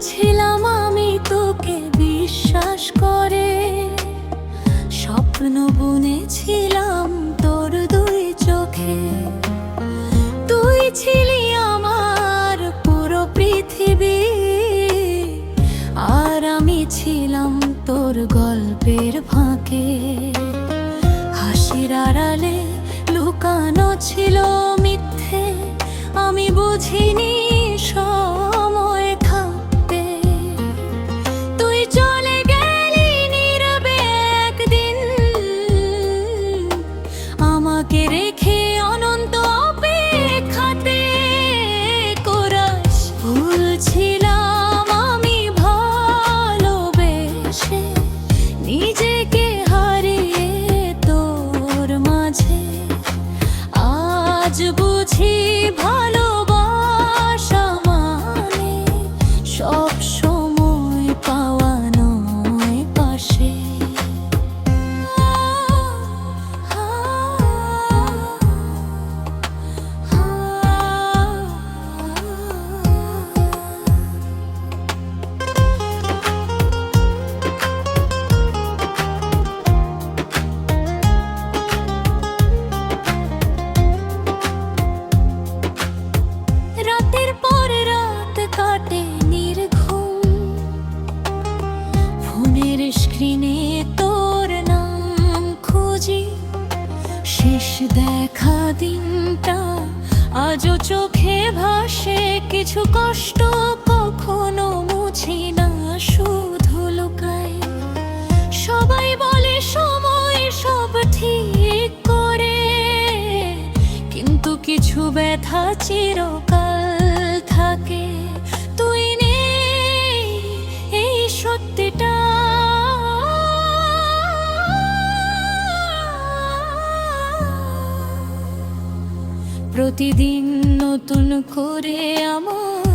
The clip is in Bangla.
ছিলাম আমি তোকে বিশ্বাস করে, স্বপ্ন বুনেছিলাম তোর দুই চোখে। তুই ছিলি আমার পুরো পৃথিবী, আর আমি ছিলাম তোর গল্পের ফাঁকে। হাসির আড়ালে লুকানো ছিল মিথ্যে, আমি বুঝিনি সময় থাকতে। তুই চলে গেলি নীরবে একদিন, আমাকে রেখে অনন্ত অপেক্ষাতে। কোরাস ভুলছিলাম আমি ভালোবেসে, নিজেকে হারিয়ে তোর মাঝে। আজ বুঝি ভালোবাসা মানে সব সময় পাওয়া নয় পাশে। রাতের পর রাত কাটে নির্ঘুম, ফোনের স্ক্রিনে তোর নাম খুঁজি। শেষ দেখা দিনটা আজও চোখে ভাসে, কিছু কষ্ট কখনো মুছি না, শুধু লুকাই। সবাই বলে সময় সব ঠিক করে, কিন্তু কিছু ব্যথা চিরকাল থাকে। তুই নেই এই সত্যিটা, প্রতিদিন নতুন করে আমার